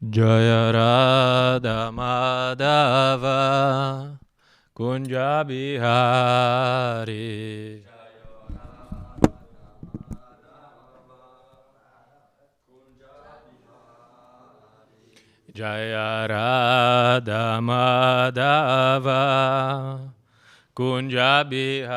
Jaya Radha Madhava Kunja Bihari Jaya Radha Madhava Kunja Bihari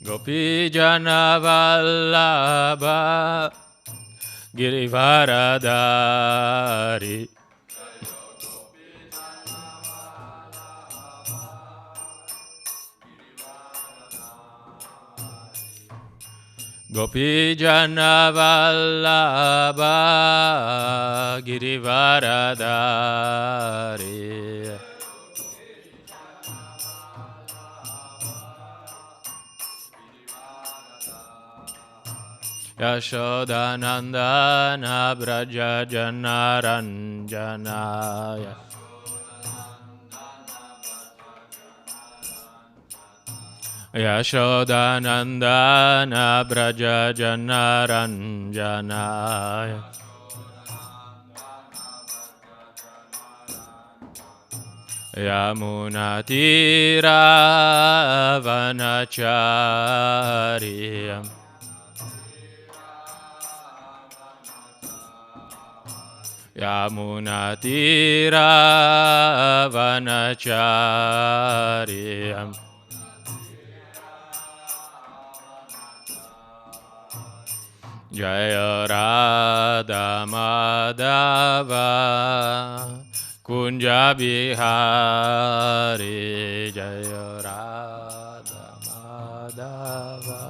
Gopi Jana Vallabha Girivaradari Gopi Jana Vallabha Girivaradari Yashodanandana Braja Janaranjanaya Yashodanandana Braja Janaranjanaya Yamunatira Vanacharya Yamunatira Vanacharya Jaya Radha Madhava Kunja Bihari Jaya Radha Madhava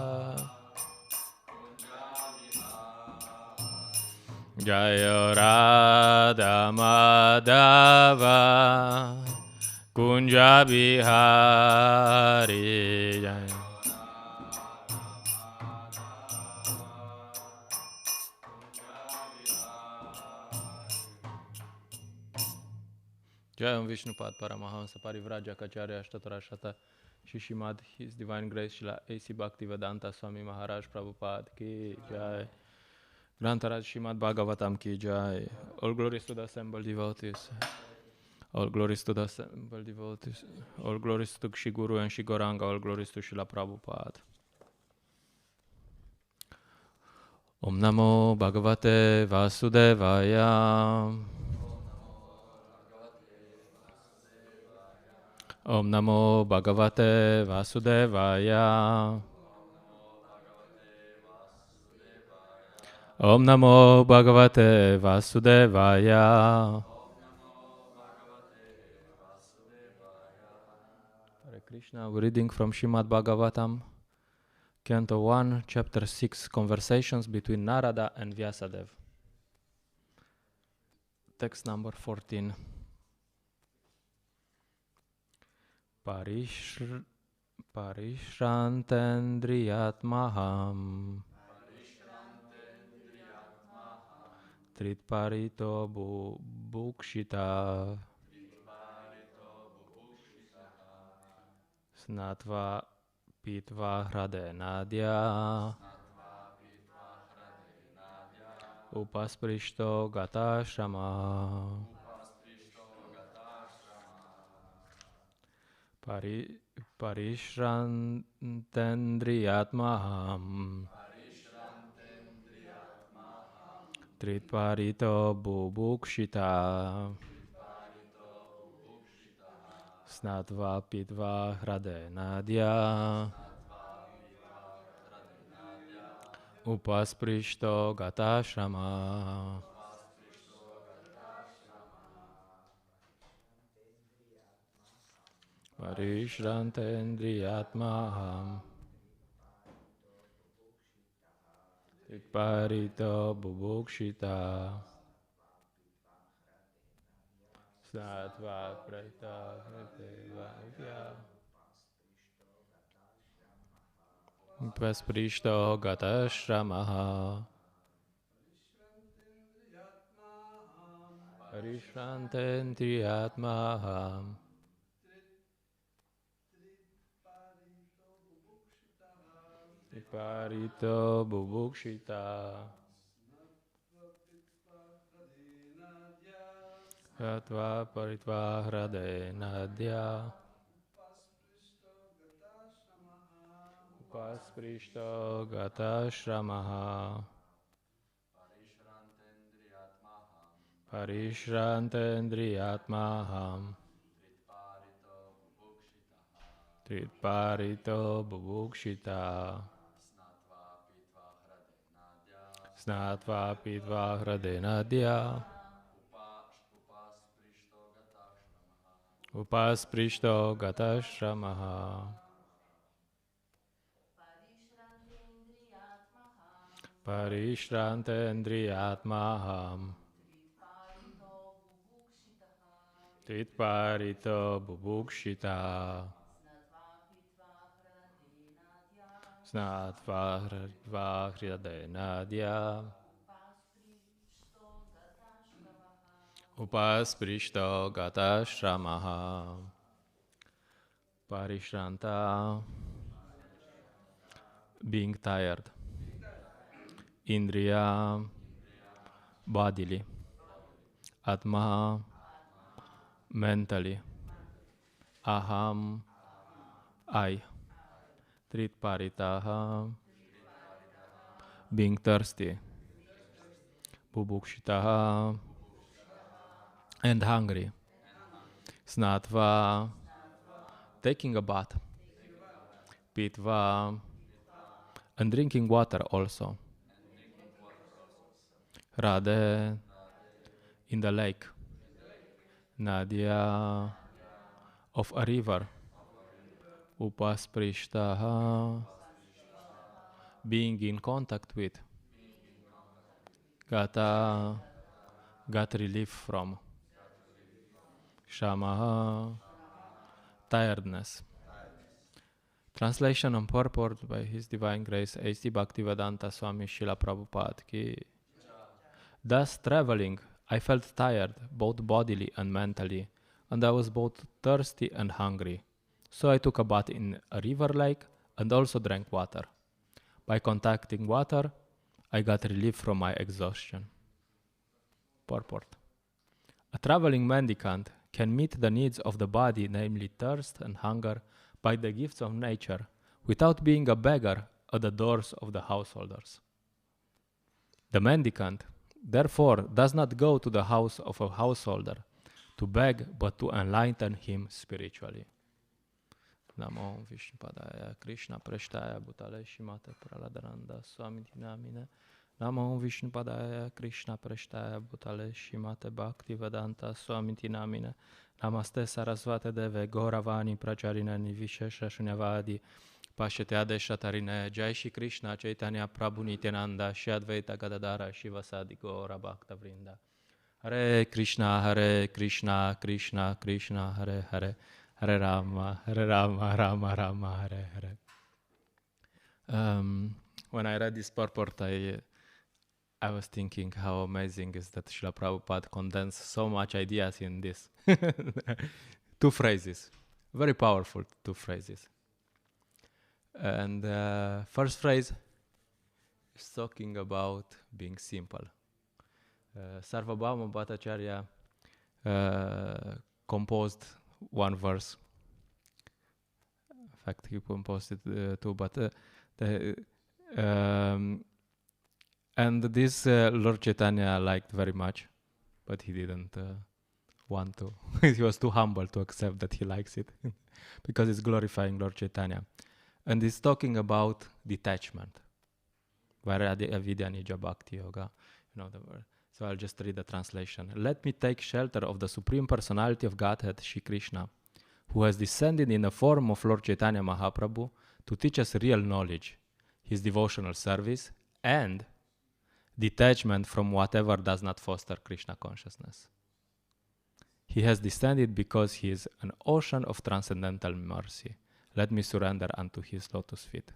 Jaya Radha Madhava Kunja Bihari Jaya Jayam Vishnupad Paramahamsa Parivraja Kacharya Ashtatarashata Shishimad His Divine Grace Shila A.C. Bhaktivedanta Swami Maharaj Prabhupada Ki Jai Grantaraj Shrimad Bhagavatam Ki Jai. All glories to the assembled devotees. All glories to the assembled devotees. All glories to Shri Guru and Shri Gauranga. All glories to Srila Prabhupada. Om Namo Bhagavate Vasudevaya. Om Namo Bhagavate Vasudevaya. Om Namo Bhagavate Vasudevaya. Hare Krishna, we're reading from Srimad Bhagavatam, Canto 1, Chapter 6, Conversations between Narada and Vyasadeva. Text number 14. Parishrantendriyatmaham Tritparito bhukshita Snatva pitva hrade nadya Upasprishto gatashrama Parishrantendriyatmaham Tritparito bubukshita Snatva pitva hrade nadya Upasprishto gatashrama Parishrantendriyatmaham Tritparito bubukshita Snatva preta Upasprishto gatashramaha Parishrantendriyatmaham Parito bubukshita. Gatva paritva hrade nadya. Upasprishto gata shramaha. Parishrantendriyatmaham. Tritparito bubukshita. Snatva pitva hrade nadya. Upasprishto gata shramaha. Parishrantendriyatmaham. Tritparito bubukshita. Snatva hrade nadya. Upasprishto gata shramaha. Parishranta. Being tired. Indriya. Bodily. Atma. Mentally. Aham. I. Tritparitaha. Being thirsty. Bubukshitaha. And hungry. Snatva. Taking a bath. Pitva. And drinking water also. Rade. In the lake. Nadia. Of a river. Upasprishtaha. Being in contact with. Gata. Got relief from. Shamaha. Tiredness. Translation and purport by His Divine Grace A.C. Bhaktivedanta Swami Srila Prabhupada ki. Thus traveling, I felt tired, both bodily and mentally, and I was both thirsty and hungry. So I took a bath in a river lake and also drank water. By contacting water, I got relief from my exhaustion. Purport. A traveling mendicant can meet the needs of the body, namely thirst and hunger, by the gifts of nature, without being a beggar at the doors of the householders. The mendicant, therefore, does not go to the house of a householder to beg, but to enlighten him spiritually. Namo Vishnupadaya Krishna Prashtaya Bhutale Shimate Praladaranda Swami Namine. Namo Vishnupadaya Krishna Prashtaya Bhutale Shimate Bhakti Vedanta Swami Namine. Namaste Sarasvate Deve Gauravani Pracharine Nivishesha Shunyavadi Pashete Adesha Tarine Jai Shri Krishna Chaitanya Prabhu Nityananda Shri Advaita Gadadara Shivasadi Gaura Bhakta Vrinda. Hare Krishna Krishna Krishna Hare Hare Hare Rama Rama Rama Hare Hare. When I read this purport, I was thinking how amazing is that Srila Prabhupada condensed so much ideas in this. 2 phrases. Very powerful 2 phrases. And first phrase is talking about being simple. Sarvabhauma Bhattacharya composed 1 verse. In fact, he composed it 2, but and this Lord Chaitanya liked very much, but he didn't want to. He was too humble to accept that he likes it because it's glorifying Lord Chaitanya. And it's talking about detachment. Vairagya Avidya Nija Bhakti Yoga. You know the word. So I'll just read the translation. Let me take shelter of the Supreme Personality of Godhead, Shri Krishna, who has descended in the form of Lord Chaitanya Mahaprabhu to teach us real knowledge, his devotional service, and detachment from whatever does not foster Krishna consciousness. He has descended because he is an ocean of transcendental mercy. Let me surrender unto his lotus feet.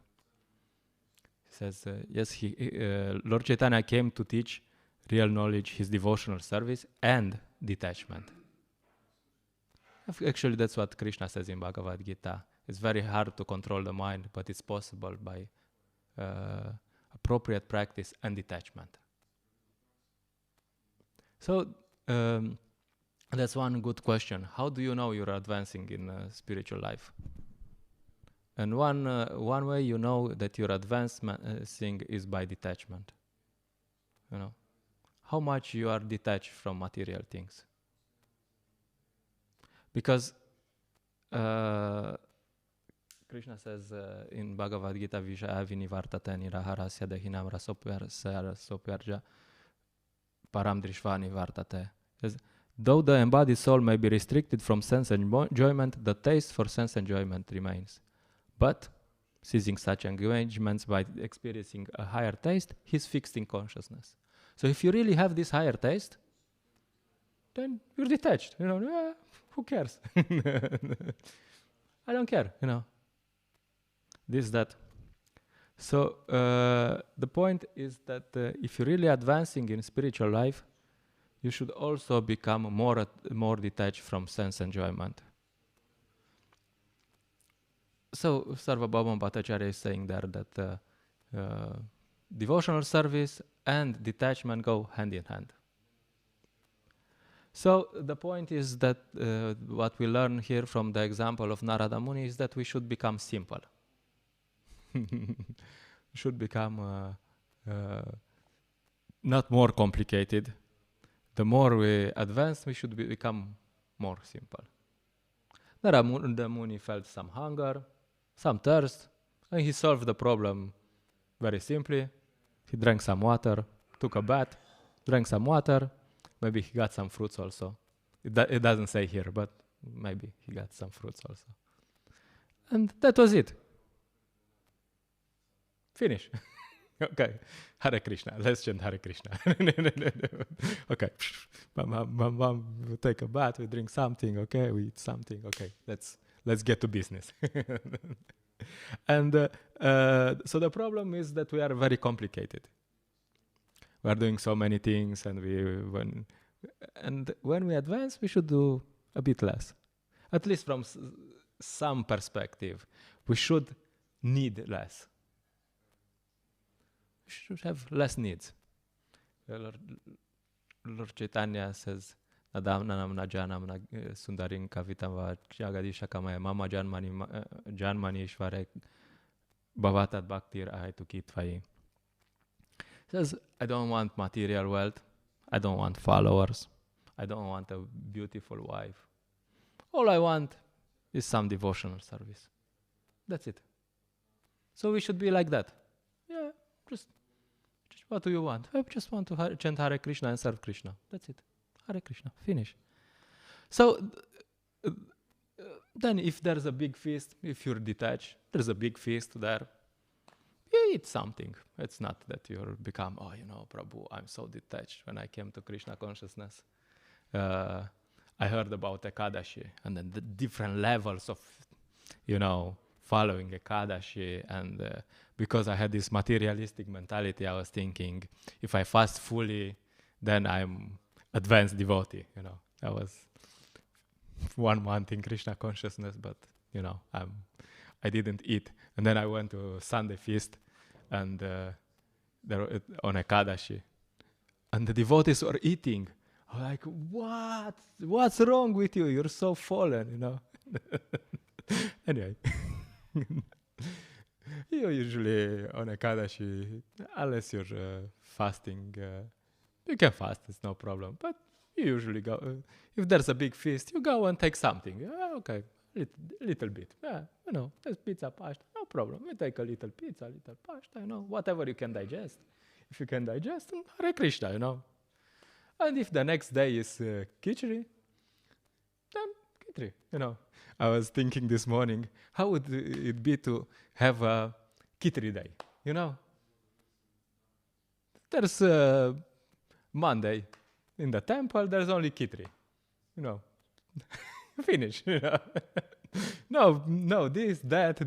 He says, yes, Lord Chaitanya came to teach real knowledge, his devotional service, and detachment. Actually, that's what Krishna says in Bhagavad Gita. It's very hard to control the mind, but it's possible by appropriate practice and detachment. So that's one good question. How do you know you're advancing in spiritual life? And one way you know that you're advancing is by detachment. You know, how much you are detached from material things. Because Krishna says in Bhagavad Gita, Vishaya vinivartate niraharasya dehinam rasopyarja param drishva nivartate. Says, though the embodied soul may be restricted from sense enjoyment, the taste for sense enjoyment remains. But, ceasing such engagements by experiencing a higher taste, he's fixed in consciousness. So if you really have this higher taste, then you're detached. You know, who cares? I don't care, you know. This, that. So the point is that if you're really advancing in spiritual life, you should also become more detached from sense enjoyment. So Sarvabhauma Bhattacharya is saying there that devotional service and detachment go hand in hand. So the point is that what we learn here from the example of Narada Muni is that we should become simple. We should become not more complicated. The more we advance, we should become more simple. Narada Muni felt some hunger, some thirst, and he solved the problem very simply. He drank some water, took a bath, drank some water, maybe he got some fruits also. It doesn't say here, but maybe he got some fruits also. And that was it. Finish. Okay. Hare Krishna. Let's chant Hare Krishna. Okay. We take a bath, we drink something, okay, we eat something, okay. Let's get to business. And so the problem is that we are very complicated. We are doing so many things, and when we advance, we should do a bit less. At least from some perspective, we should need less. We should have less needs. Lord Chaitanya says, Nadamnanam najanam sundarim kavitam va jagadisha kamaya mama janmani ishvare bhavatat bhaktir ahaitu kitvayi. Says, I don't want material wealth. I don't want followers. I don't want a beautiful wife. All I want is some devotional service. That's it. So we should be like that. Yeah, just what do you want? I just want to chant Hare Krishna and serve Krishna. That's it. Hare Krishna. Finish. So then if there's a big feast, if you're detached, there's a big feast there. You eat something. It's not that you'll become, Prabhu, I'm so detached. When I came to Krishna consciousness, I heard about Ekadashi and then the different levels of, following Ekadashi. And because I had this materialistic mentality, I was thinking, if I fast fully, then I'm advanced devotee. I was 1 month in Krishna consciousness, but, I didn't eat. And then I went to Sunday feast and there on Ekadashi. And the devotees were eating. I was like, what? What's wrong with you? You're so fallen, Anyway. You usually on Ekadashi, unless you're fasting, you can fast, it's no problem. But you usually go, if there's a big feast, you go and take something. Yeah, okay. Little bit. Yeah, there's pizza, pasta, no problem. We take a little pizza, little pasta, whatever you can digest. If you can digest, Hare Krishna, And if the next day is khichdi, then khichdi, I was thinking this morning, how would it be to have a khichdi day, There's Monday in the temple, there's only khichdi, Finish, No, this, that,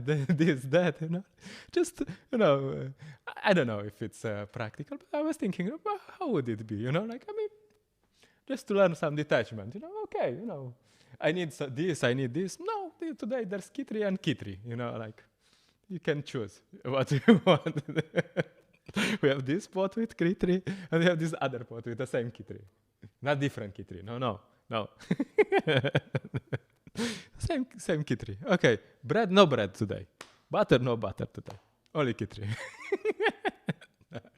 Just, I don't know if it's practical, but I was thinking, how would it be, just to learn some detachment, okay, I need this, I need this. No, today there's Kitri and Kitri, You can choose what you want. We have this pot with Kitri, and we have this other pot with the same Kitri. Not different Kitri. No. Same Kitri. Okay, bread, no bread today. Butter, no butter today. Only Kitri.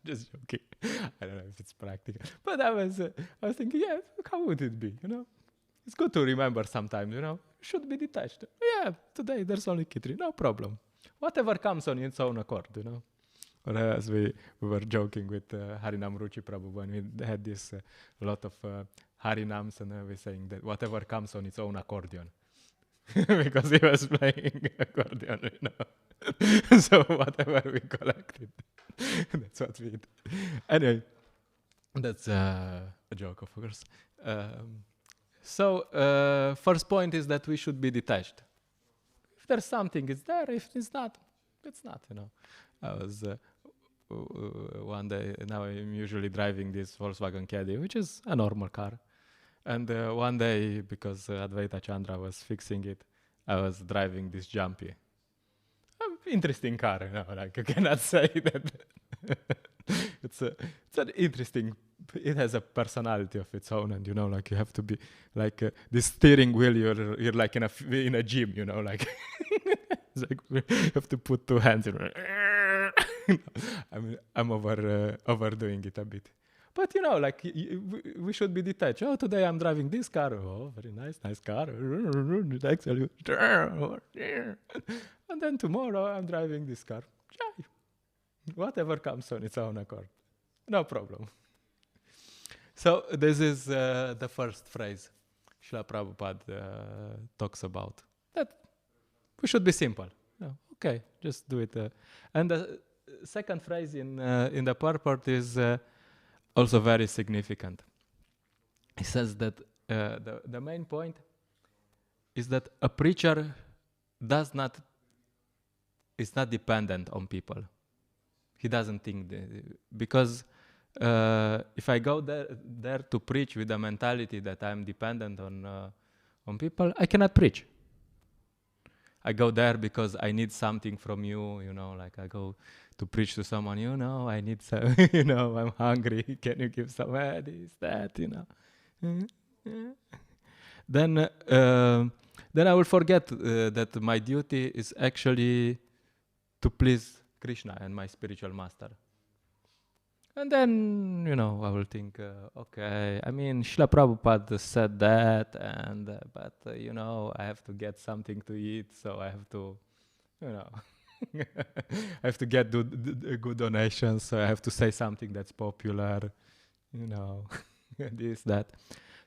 Just joking. I don't know if it's practical. But I was thinking, yeah, how would it be, It's good to remember sometimes, Should be detached. Yeah, today there's only Kitri, no problem. Whatever comes on its own accord, Or as we were joking with Harinam Ruchi Prabhu when we had this lot of Harinams, and we were saying that whatever comes on its own accordion. Because he was playing accordion, So whatever we collected, that's what we did. Anyway, that's a joke, of course. So first point is that we should be detached. If there's something, it's there. If it's not, it's not, I was one day, now I'm usually driving this Volkswagen Caddy, which is a normal car. And one day, because Advaita Chandra was fixing it, I was driving this Jumpy. Interesting car, like I cannot say that. It's an interesting, it has a personality of its own, and like you have to be like the steering wheel, you're like in a gym, like, it's like you have to put two hands in. I'm overdoing it a bit. But like we should be detached. Oh, today I'm driving this car. Oh, very nice car. Actually, and then tomorrow I'm driving this car. Whatever comes on its own accord, no problem. So this is the first phrase Srila Prabhupada talks about. That we should be simple. Okay, just do it. And the second phrase in the purport is also very significant. He says that the main point is that a preacher is not dependent on people. He doesn't think because if I go there to preach with the mentality that I'm dependent on people, I cannot preach. I go there because I need something from you, like I go to preach to someone, I need some, I'm hungry, can you give some this, that, Then I will forget that my duty is actually to please Krishna and my spiritual master. And then, I will think, okay, I mean, Srila Prabhupada said that, but I have to get something to eat, so I have to, I have to get good donations, so I have to say something that's popular, this, that.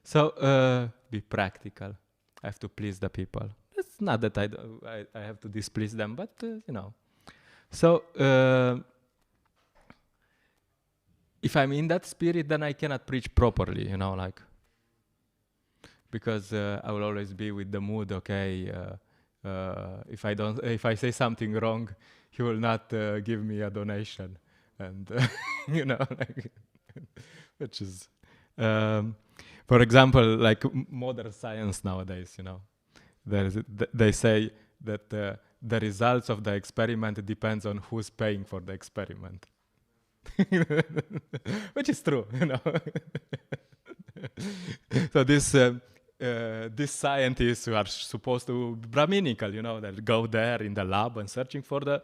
So be practical. I have to please the people. It's not that I have to displease them, but, So if I'm in that spirit, then I cannot preach properly, because I will always be with the mood. Okay, if I say something wrong, he will not give me a donation, and which is, for example, like modern science nowadays. They say that the results of the experiment depends on who's paying for the experiment. Which is true, So these scientists who are supposed to be Brahminical, that go there in the lab and searching for the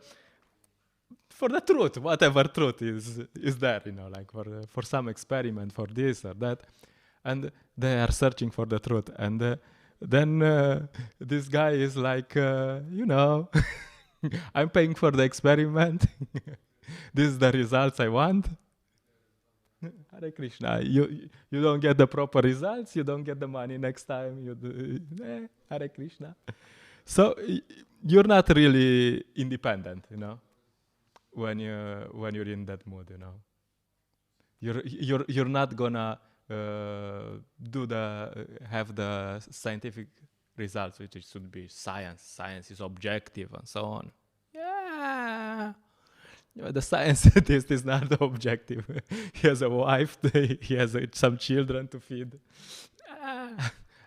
truth, whatever truth is there, like for some experiment, for this or that, and they are searching for the truth, and then this guy is like, I'm paying for the experiment. This is the results I want. Hare Krishna. You don't get the proper results. You don't get the money next time. Hare Krishna. So you're not really independent, when you're in that mood, You're not gonna have the scientific results, which should be science. Science is objective and so on. Yeah. The scientist is not objective. He has a wife, he has some children to feed.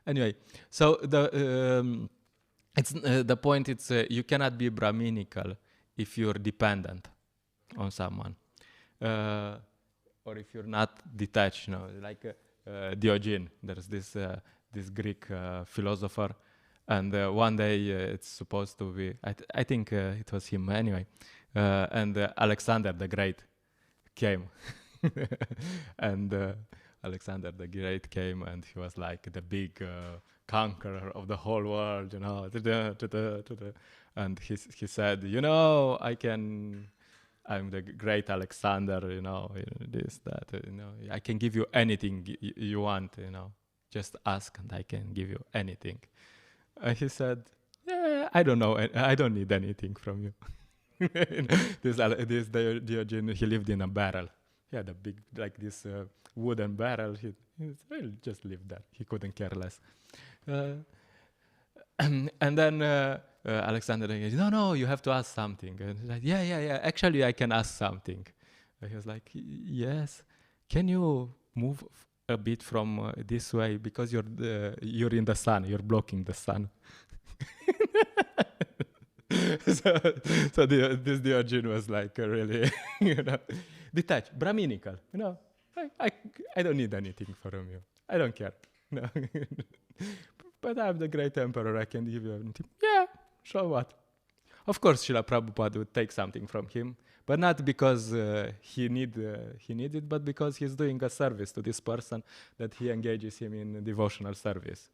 Anyway, so the point is you cannot be Brahminical if you're dependent on someone, or if you're not detached. Like Diogenes. There's this Greek philosopher, and one day it's supposed to be. I think it was him anyway, and Alexander the Great came, and Alexander the Great came, and he was like the big conqueror of the whole world, and he said, I'm the great Alexander, this, that, I can give you anything you want, just ask and I can give you anything. And he said, yeah, I don't know, I don't need anything from you. this Diogenes, he lived in a barrel. He had a big, like this wooden barrel. He just lived there. He couldn't care less. And then Alexander said, no, you have to ask something. And he's like, yeah, actually I can ask something. And he was like, yes, can you move a bit from this way, because you're in the sun, you're blocking the sun. so this Diogenes was like really, detached, Brahminical. I don't need anything from you. I don't care. But I'm the great emperor. I can give you anything. Yeah, so what? Of course, Srila Prabhupada would take something from him, but not because he needed, but because he's doing a service to this person, that he engages him in devotional service.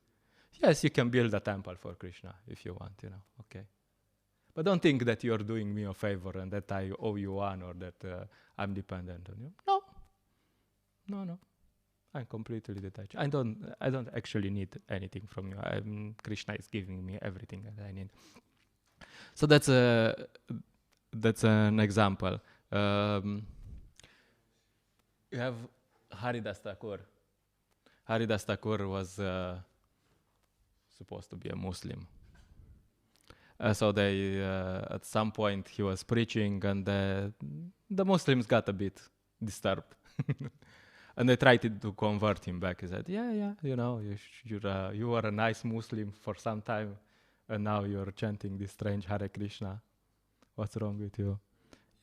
Yes, you can build a temple for Krishna if you want, okay. But don't think that you're doing me a favor and that I owe you one, or that I'm dependent on you. No. I'm completely detached. I don't actually need anything from you. Krishna is giving me everything that I need. So that's an example. You have Haridas Thakur. Haridas Thakur was supposed to be a Muslim. So they, at some point, he was preaching, and the Muslims got a bit disturbed, and they tried to convert him back. He said, "Yeah, you were a nice Muslim for some time, and now you're chanting this strange Hare Krishna. What's wrong with you?"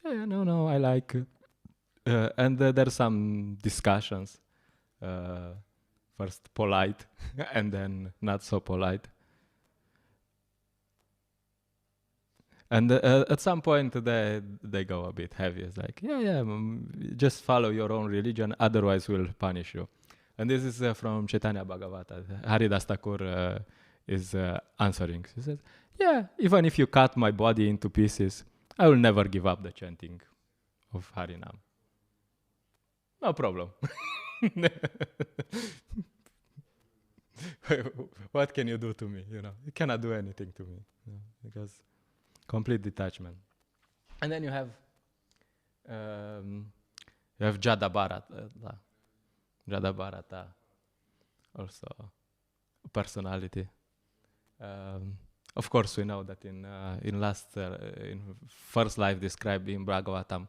Yeah, no, I like it. And there's some discussions. First polite, and then not so polite. And at some point they go a bit heavy. It's like, just follow your own religion, otherwise we'll punish you. And this is from Chaitanya Bhagavata. Haridas Thakur is answering. He says, yeah, even if you cut my body into pieces, I will never give up the chanting of Harinam. No problem. What can you do to me? You cannot do anything to me, because complete detachment. And then you have Jada Bharata. Jada Bharata, also a personality. Of course, we know that in first life described in Bhagavatam,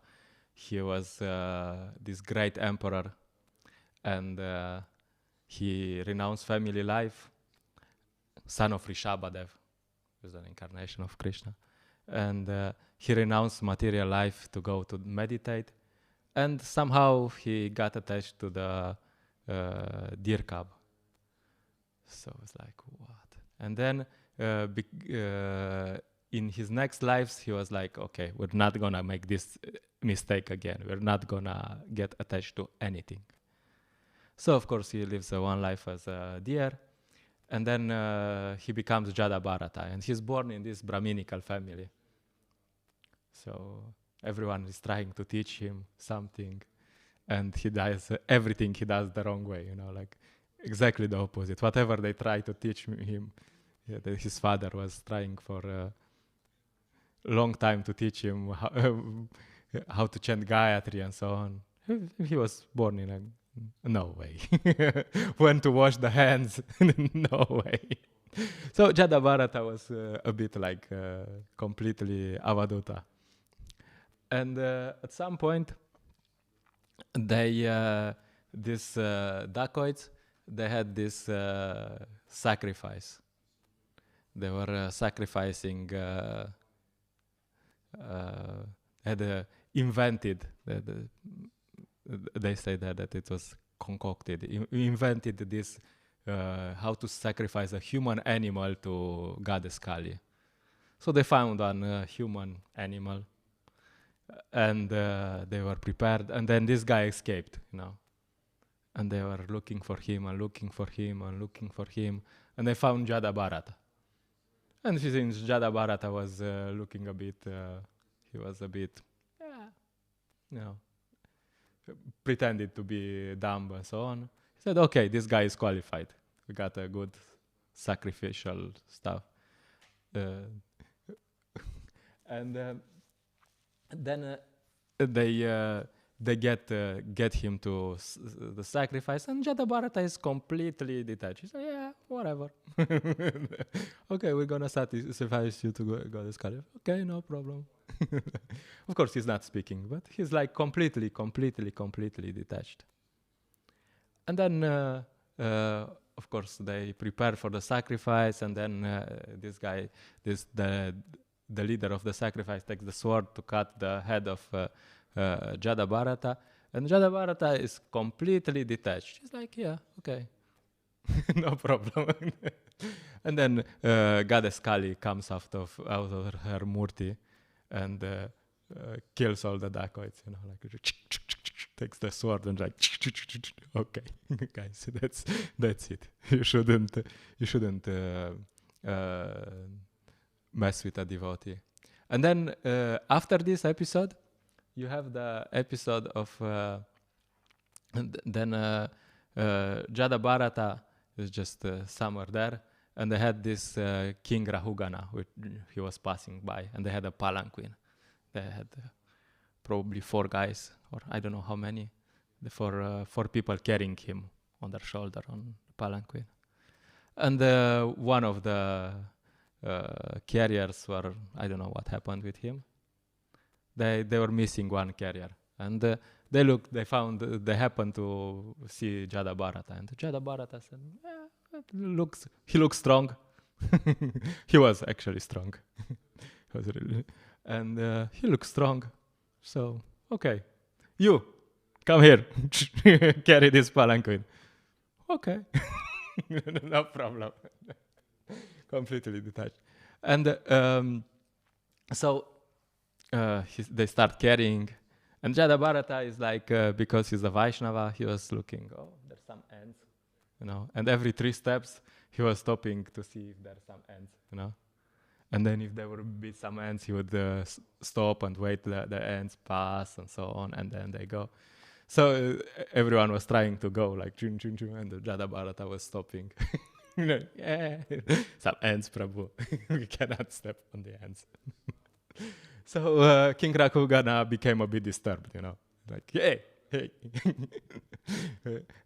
he was this great emperor, and he renounced family life, son of Rishabhadev, who's an incarnation of Krishna. And he renounced material life to go to meditate, and somehow he got attached to the deer cub. So it's like, what? And then in his next lives, he was like, okay, we're not gonna make this mistake again. We're not gonna get attached to anything. So of course he lives one life as a deer, and then he becomes Jada Bharata, and he's born in this Brahminical family. So everyone is trying to teach him something, and he does everything he does the wrong way, like exactly the opposite. Whatever they try to teach him, his father was trying for a long time to teach him how to chant Gayatri and so on. He was born in a no way. When to wash the hands, no way. So Jada Bharata was a bit like completely avaduta. And at some point, these dacoits, they had this sacrifice. They were sacrificing had invented, they say that it was concocted, invented this, how to sacrifice a human animal to Goddess Kali. So they found one human animal, and they were prepared, and then this guy escaped, and they were looking for him and looking for him and looking for him, and they found Jada Bharata. And since Jada Bharata was looking a bit, he was a bit, pretended to be dumb and so on. He said, okay, this guy is qualified. We got a good sacrificial stuff. And then they get him to the sacrifice, and Jada Bharata is completely detached. He said, yeah, whatever. Okay, we're gonna sacrifice you to Goddess Kali. Okay, no problem. Of course, he's not speaking, but he's like completely detached. And then, of course, they prepare for the sacrifice, and then this guy, the leader of the sacrifice, takes the sword to cut the head of Jada Bharata, and Jada Bharata is completely detached. She's like, yeah, okay, no problem. And then Goddess Kali comes out of her murti and kills all the dacoits, like takes the sword and like, okay, guys, that's it. You shouldn't mess with a devotee. And then after this episode, you have the episode of Jada Bharata is just somewhere there, and they had this King Rahugana, which he was passing by, and they had a palanquin. They had probably 4 guys, or I don't know how many, four people carrying him on their shoulder on the palanquin. And one of the carriers were, I don't know what happened with him. They were missing one carrier, and they happened to see Jada Bharata, and Jada Bharata said, he looks strong. He was actually strong. And he looks strong. So, okay, you, come here, carry this palanquin. Okay, no problem. Completely detached. And so they start carrying, and Jada Bharata is like, because he's a Vaishnava, he was looking, there's some ants, and every 3 steps he was stopping to see if there's some ants, and then if there would be some ants, he would stop and wait the ants pass and so on, and then they go. So everyone was trying to go like chun chun chun, and the Jada Bharata was stopping. Some ants, Prabhu. We cannot step on the ants. So King Rahugana became a bit disturbed, like, hey.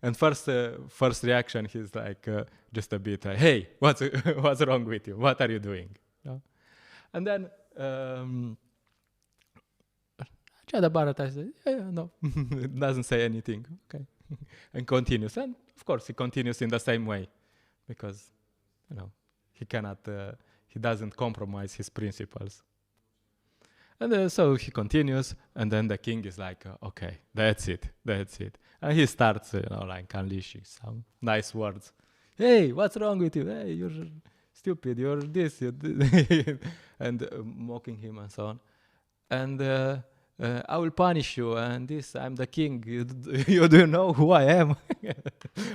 And first reaction, he's like, just a bit, hey, what's wrong with you? What are you doing? And then Jada Bharata says, no, doesn't say anything. Okay, and continues. And of course, he continues in the same way, because he doesn't compromise his principles. And so he continues, and then the king is like, okay, that's it. And he starts, like unleashing some nice words. Hey, what's wrong with you? Hey, you're stupid, you're this, and mocking him and so on. And I will punish you, and this, I'm the king. You do know who I am?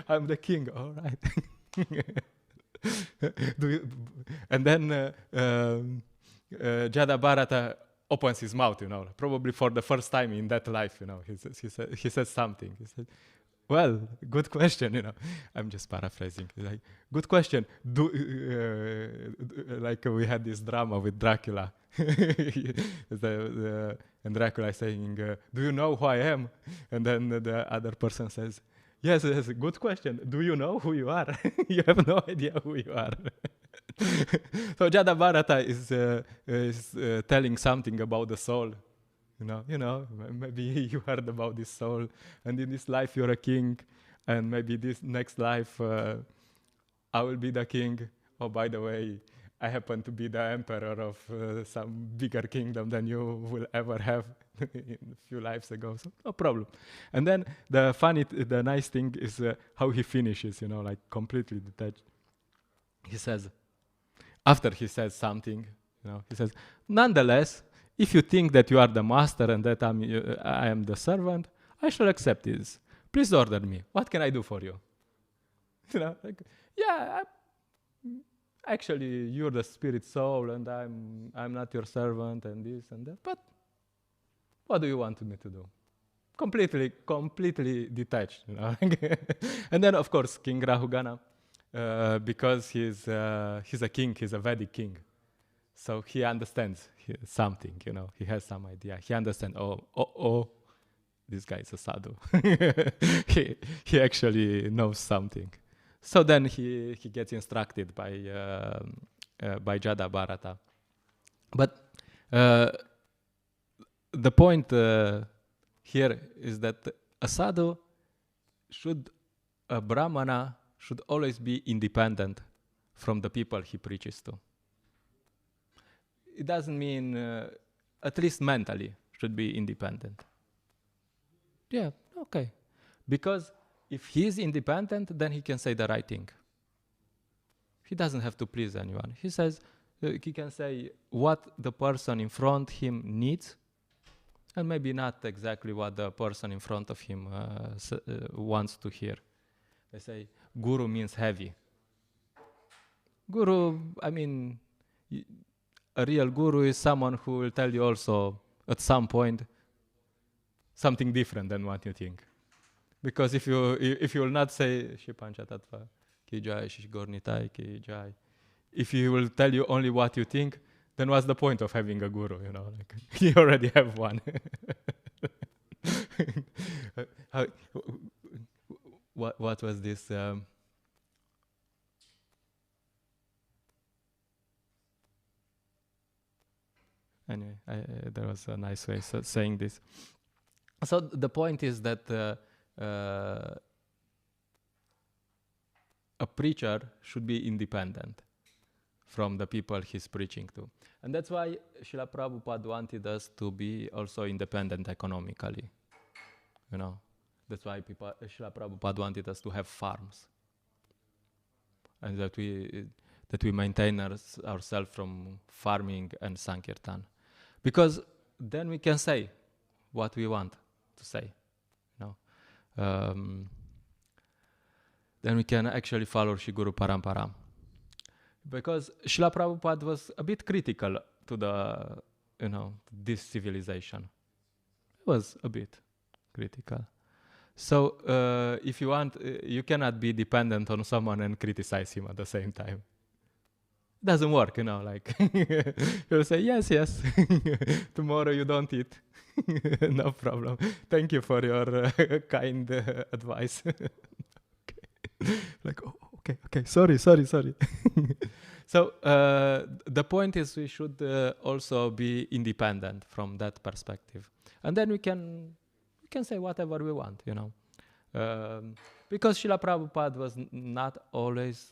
I'm the king, all right. And then Jada Bharata opens his mouth, probably for the first time in that life, he says something. He said, well, good question, I'm just paraphrasing. He's like, good question. Like we had this drama with Dracula. And Dracula is saying, do you know who I am? And then the other person says, yes, good question. Do you know who you are? You have no idea who you are. So Jada Bharata is telling something about the soul. Maybe you heard about this soul, and in this life you're a king, and maybe this next life I will be the king. Oh, by the way, I happen to be the emperor of some bigger kingdom than you will ever have in a few lives ago, so no problem. And then the nice thing is how he finishes, like completely detached. He says, after he says something, he says, nonetheless, if you think that you are the master and that I am the servant, I shall accept this. Please order me. What can I do for you? Actually, you're the spirit soul, and I'm not your servant, and this and that. But what do you want me to do? Completely detached, And then, of course, King Rahugana, because he's a king, he's a Vedic king, so he understands something, He has some idea. He understands. Oh, this guy is a sadhu. he actually knows something. So then he gets instructed by Jada Bharata. But the point here is that a brahmana should always be independent from the people he preaches to. It doesn't mean, at least mentally, should be independent. Yeah, okay. Because if he is independent, then he can say the right thing. He doesn't have to please anyone. He can say what the person in front of him needs, and maybe not exactly what the person in front of him wants to hear. They say, guru means heavy. Guru, a real guru is someone who will tell you also, at some point, something different than what you think. Because if you will not say Shri Panchatattva ki jai, Shri Gornitai ki jai, if he will tell you only what you think, then what's the point of having a guru? You already have one. What was this? Anyway, there was a nice way of saying this. So the point is that a preacher should be independent from the people he's preaching to. And that's why Srila Prabhupada wanted us to be also independent economically. That's why Srila Prabhupada wanted us to have farms. And that we maintain ourselves from farming and Sankirtan. Because then we can say what we want to say. Then we can actually follow Shri Guru Parampara. Because Srila Prabhupada was a bit critical to this civilization. He was a bit critical. So if you want, you cannot be dependent on someone and criticize him at the same time. It doesn't work, You'll say, yes, tomorrow you don't eat. No problem. Thank you for your kind advice. Like, okay, sorry. So the point is we should also be independent from that perspective. And then we can say whatever we want, Because Srila Prabhupada was not always,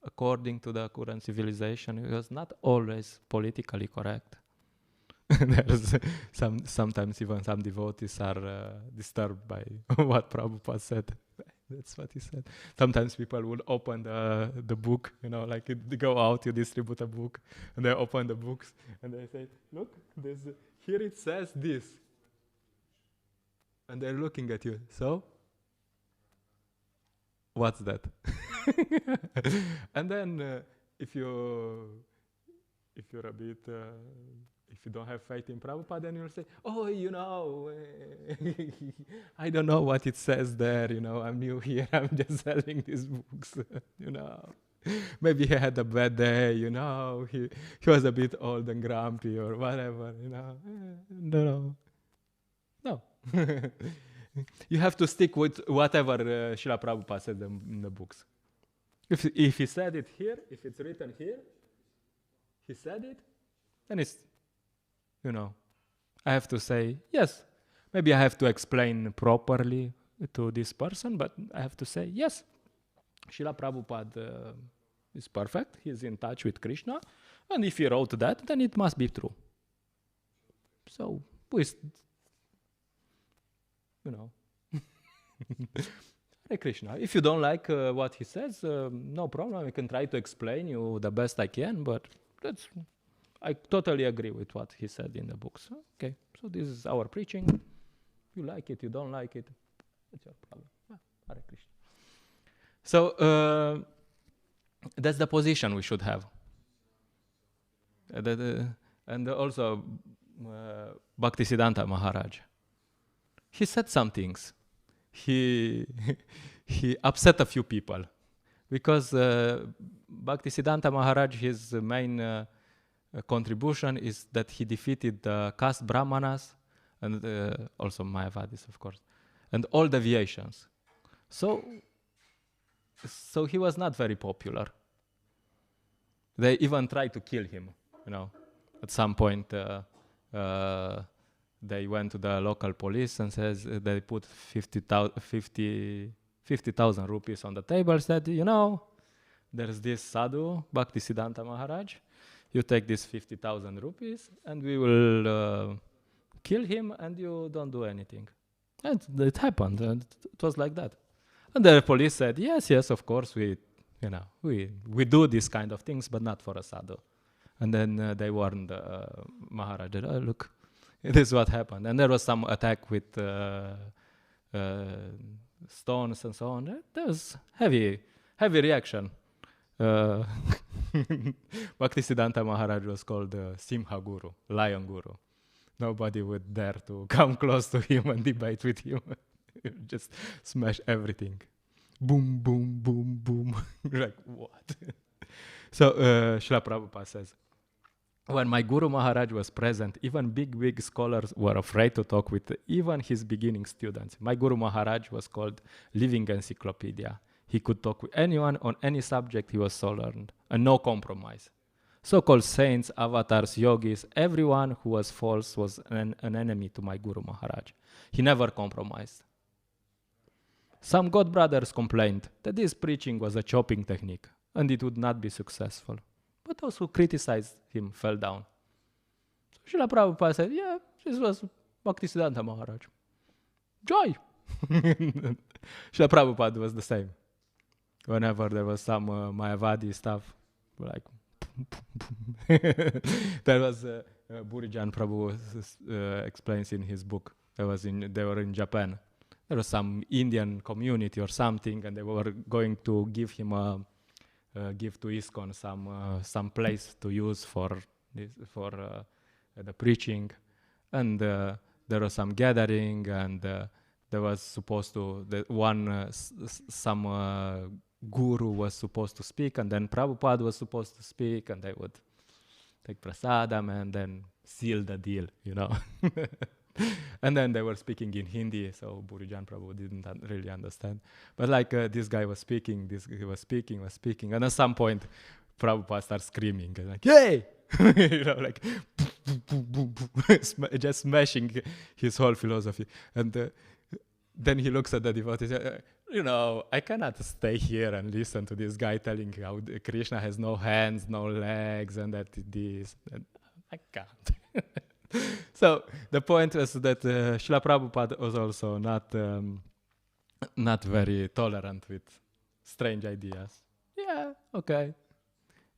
according to the current civilization, he was not always politically correct. There's sometimes even some devotees are disturbed by what Prabhupada said. That's what he said. Sometimes people would open the book, like they go out, you distribute a book, and they open the books, and they say, look, here it says this. And they're looking at you. So? What's that? And then if you're a bit... if you don't have faith in Prabhupada, then you'll say, I don't know what it says there, I'm new here, I'm just selling these books, Maybe he had a bad day, he was a bit old and grumpy or whatever, No. You have to stick with whatever Srila Prabhupada said in the books. If he said it here, if it's written here, he said it, then it's, I have to say, yes, maybe I have to explain properly to this person, but I have to say, yes, Srila Prabhupada He's perfect. He's in touch with Krishna. And if he wrote that, then it must be true. So, Hare Krishna. If you don't like what he says, no problem. I can try to explain you the best I can, but I totally agree with what he said in the books. Okay, so this is our preaching. You like it, you don't like it, that's your problem. Hare Krishna. So that's the position we should have. And also Bhaktisiddhanta Maharaj. He said some things. He upset a few people because Bhaktisiddhanta Maharaj, his main contribution is that he defeated the caste Brahmanas and also Mayavadis, of course, and all deviations. So he was not very popular. They even tried to kill him, At some point, they went to the local police and says they put 50,000 rupees on the table, said, there's this sadhu, Bhaktisiddhanta Maharaj, you take this 50,000 rupees and we will kill him and you don't do anything. And it happened, and it was like that. And the police said, yes, of course, we do these kind of things, but not for a sadhu. And then they warned Maharaj, look, this is what happened. And there was some attack with stones and so on. There was heavy reaction. Bhaktisiddhanta Maharaj was called Simha Guru, Lion Guru. Nobody would dare to come close to him and debate with him. Just smash everything. Boom, boom, boom, boom. Like, what? So Srila Prabhupada says, when my Guru Maharaj was present, even big scholars were afraid to talk with even his beginning students. My Guru Maharaj was called living encyclopedia. He could talk with anyone on any subject. He was so learned and no compromise. So-called saints, avatars, yogis, everyone who was false was an enemy to my Guru Maharaj. He never compromised. Some God brothers complained that this preaching was a chopping technique and it would not be successful. But those who criticized him fell down. So Srila Prabhupada said, this was Bhaktisiddhanta Maharaj. Joy! Srila Prabhupada was the same. Whenever there was some Mayavadi stuff, like, there was Burijan Prabhu explains in his book. They were in Japan. There was some Indian community or something, and they were going to give him give to ISKCON some place to use for the preaching, and there was some gathering, and there was supposed to some guru was supposed to speak, and then Prabhupada was supposed to speak, and they would take prasadam and then seal the deal, And then they were speaking in Hindi, so Burijan Prabhu didn't really understand. But this guy was speaking, and at some point, Prabhupada starts screaming, like, "Yay!" Like, boom, boom, boom, just smashing his whole philosophy. And then he looks at the devotees. I cannot stay here and listen to this guy telling how Krishna has no hands, no legs, and that this. And I can't. So the point was that Srila Prabhupada was also not very tolerant with strange ideas. Yeah, okay.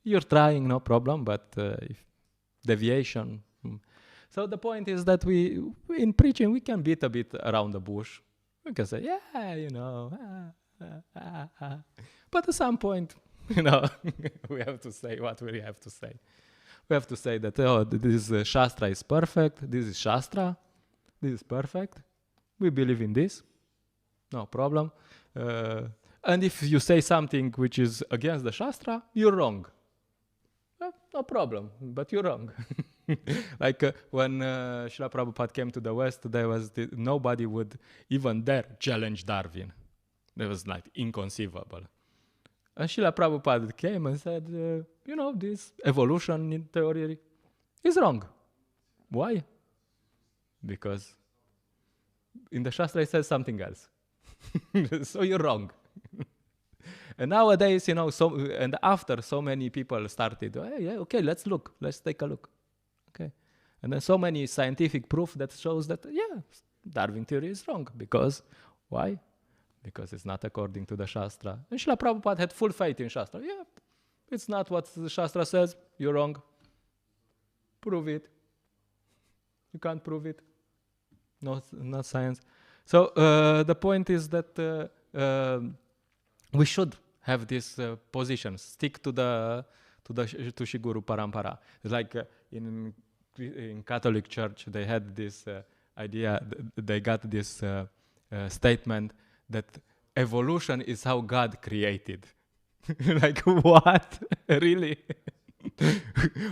You're trying, no problem, but if deviation. So the point is that in preaching, we can beat a bit around the bush. We can say, but at some point, we have to say what we have to say. We have to say that, this Shastra is perfect, this is Shastra, this is perfect, we believe in this, no problem. And if you say something which is against the Shastra, you're wrong. No problem, but you're wrong. When Srila Prabhupada came to the West, nobody would even dare challenge Darwin. That was inconceivable. And Srila Prabhupada came and said, this evolution in theory is wrong. Why? Because in the Shastra it says something else. So you're wrong. And nowadays, and after so many people started, hey, yeah, okay, let's take a look. Okay. And then so many scientific proof that shows that, yeah, Darwin theory is wrong. Because, why? Because it's not according to the Shastra. And Srila Prabhupada had full faith in Shastra. Yeah, it's not what the Shastra says, you're wrong. Prove it. You can't prove it. No, not science. So the point is that we should have this position, stick to Shri Guru Parampara. It's like in Catholic Church, they had this idea. They got this statement that evolution is how God created. Like, what? Really?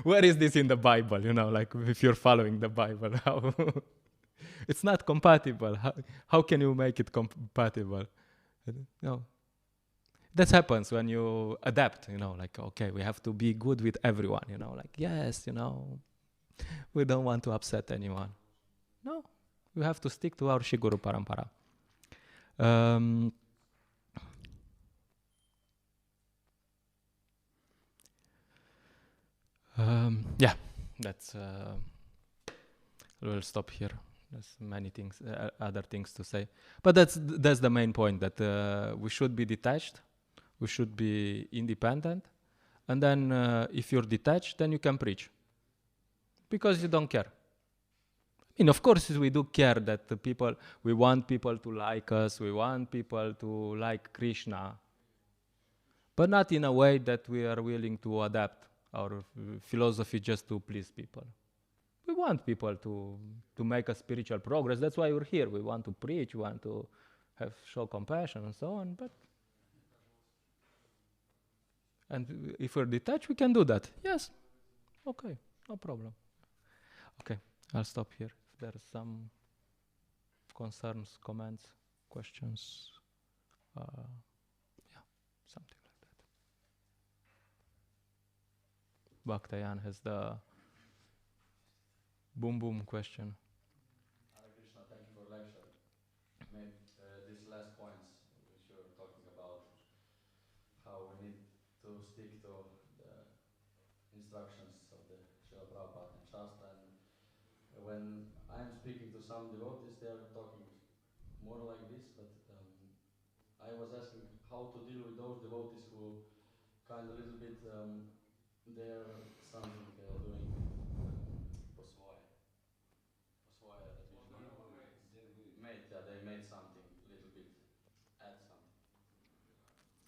Where is this in the Bible? Like, if you're following the Bible, how? It's not compatible. How can you make it compatible? No. That happens when you adapt, like, okay, we have to be good with everyone, like, yes, we don't want to upset anyone. No, we have to stick to our Shri Guru Parampara. Yeah, that's, we'll stop here. There's many things, other things to say. But that's the main point, that we should be detached. We should be independent. And then if you're detached, then you can preach. Because you don't care. I mean, of course, we do care that we want people to like us. We want people to like Krishna. But not in a way that we are willing to adapt our philosophy just to please people. We want people to make a spiritual progress. That's why we're here. We want to preach. We want to show compassion and so on. And if we're detached, we can do that. Yes. Okay. No problem. Okay. I'll stop here. If there's some concerns, comments, questions, something like that. Bhaktayan has the boom question. Hare Krishna, thank you for lecture. Maybe these last points which you were talking about, how we need to stick to the instructions of the Srila Prabhupada and Shastra. And when I'm speaking to some devotees, they are talking more like this, but I was asking how to deal with those devotees who kind of a little bit, they're something doing with posvoje. Posvoje, that means they made something little bit, add something.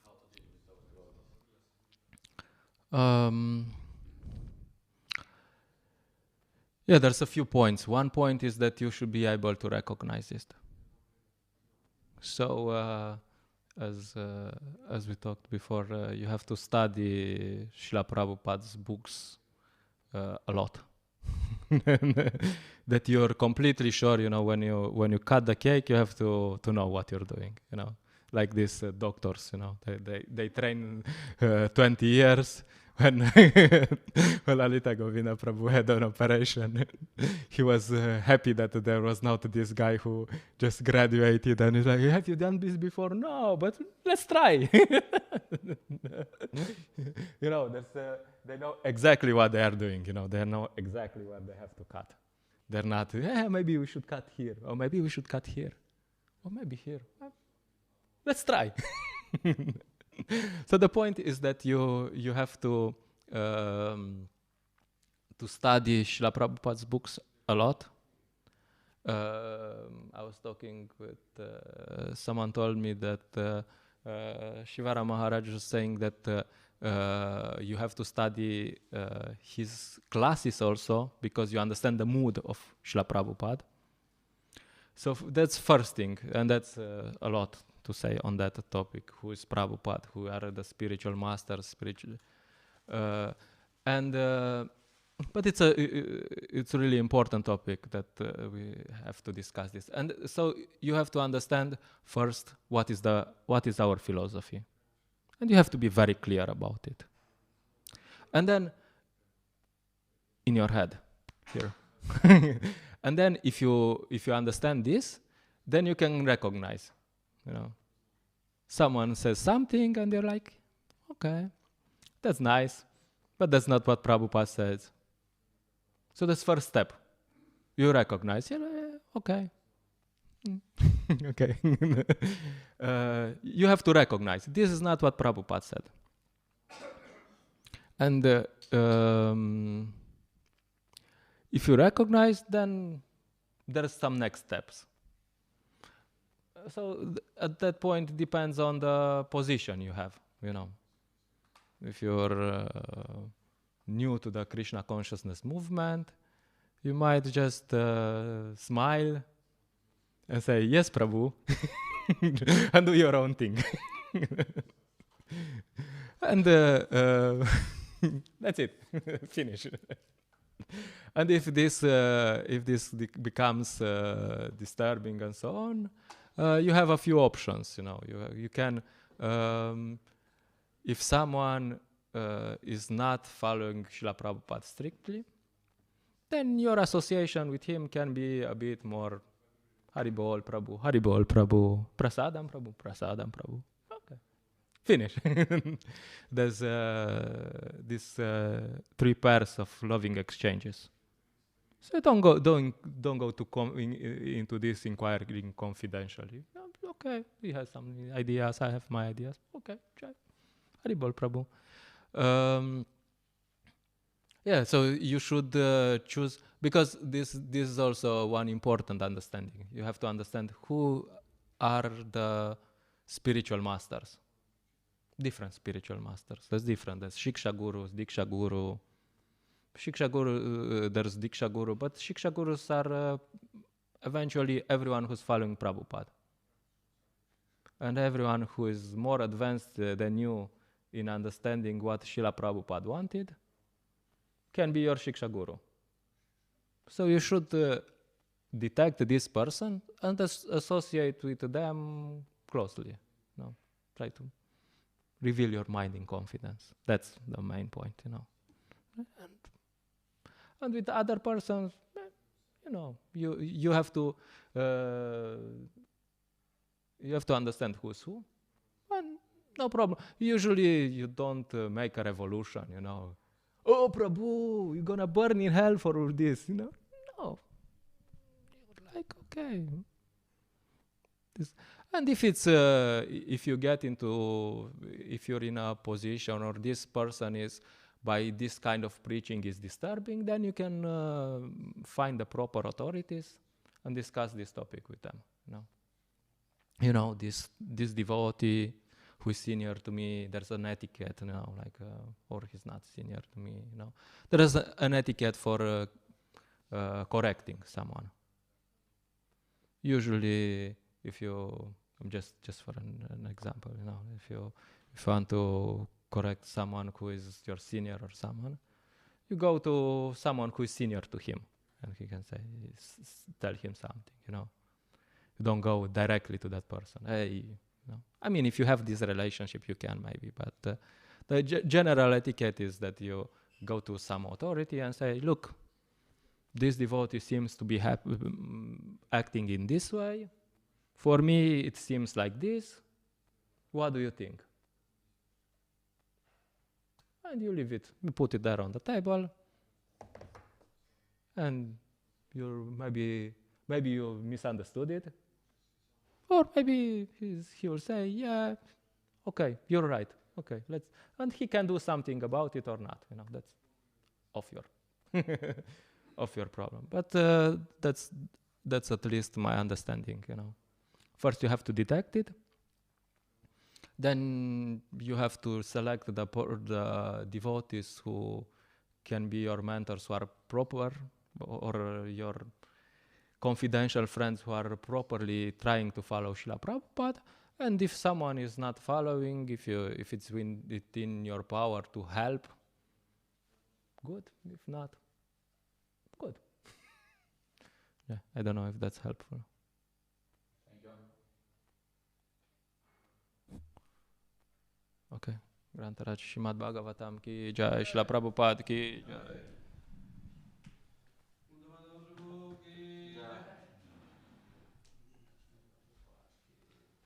How to deal with those devotees? Yeah, there's a few points. One point is that you should be able to recognize it. So, as we talked before, you have to study Srila Prabhupada's books a lot. That you're completely sure, when you cut the cake, you have to know what you're doing, like these doctors, they train 20 years. When Lalita Govinda Prabhu had an operation, he was happy that there was not this guy who just graduated, and he's like, have you done this before? No, but let's try. They know exactly what they are doing, they know exactly what they have to cut. They're not, maybe we should cut here, or maybe we should cut here, or maybe here. Let's try. So the point is that you have to study Srila Prabhupada's books a lot. I was talking with someone told me that Shivara Maharaj was saying that you have to study his classes also, because you understand the mood of Srila Prabhupada. So that's first thing, and that's a lot to say on that topic. Who is Prabhupada? Who are the spiritual masters? But it's a really important topic that we have to discuss this. And so you have to understand first what is our philosophy, and you have to be very clear about it. And then in your head here, and then if you understand this, then you can recognize. someone says something and they're like, okay, that's nice, but that's not what Prabhupada says. So that's first step. You recognize, okay. Okay. You have to recognize, this is not what Prabhupada said. And if you recognize, then there's some next steps. So at that point, it depends on the position you have, If you're new to the Krishna consciousness movement, you might just smile and say, yes, Prabhu, and do your own thing. And that's it, finish. And if this becomes disturbing and so on, you have a few options. You can, if someone is not following Srila Prabhupada strictly, then your association with him can be a bit more Haribol Prabhu, Haribol Prabhu, Prasadam Prabhu, Prasadam Prabhu. Okay, finish. There's these 3 pairs of loving exchanges. So don't go into this inquiring confidentially. Okay, he has some ideas, I have my ideas. Okay, try. Haribol Prabhu. So you should choose, because this is also one important understanding. You have to understand who are the spiritual masters. Different spiritual masters. That's different. There's Shiksha Gurus, Diksha Guru. Shiksha Guru, there's Diksha Guru, but Shiksha Gurus are eventually everyone who's following Prabhupada. And everyone who is more advanced than you in understanding what Srila Prabhupada wanted can be your Shiksha Guru. So you should detect this person and associate with them closely. Try to reveal your mind in confidence. That's the main point, And with other persons, you have to understand who's who, and no problem. Usually you don't make a revolution, Oh, Prabhu, you're gonna burn in hell for all this, No. You're like, okay. And if it's, if you're in a position or this person is, by this kind of preaching is disturbing, then you can find the proper authorities and discuss this topic with them, this devotee who is senior to me, there's an etiquette, or he's not senior to me, There is an etiquette for correcting someone. Usually, if you, just for an example, if you want to correct someone who is your senior or someone, you go to someone who is senior to him, and he can tell him something, You don't go directly to that person. Hey, I mean, if you have this relationship, you can maybe, but the general etiquette is that you go to some authority and say, look, this devotee seems to be acting in this way. For me, it seems like this. What do you think? And you leave it. You put it there on the table. And maybe you misunderstood it. Or maybe he will say, yeah, okay, you're right. Okay, and he can do something about it or not. That's off your problem. But that's at least my understanding. First you have to detect it. Then you have to select the devotees who can be your mentors, who are proper, or your confidential friends who are properly trying to follow Srila Prabhupada. And if someone is not following, if it's within your power to help, good. If not, good. Yeah, I don't know if that's helpful. Thank you. Okay. Grantaraj Srimad Bhagavatam ki jai, Srila Prabhupada ki jai.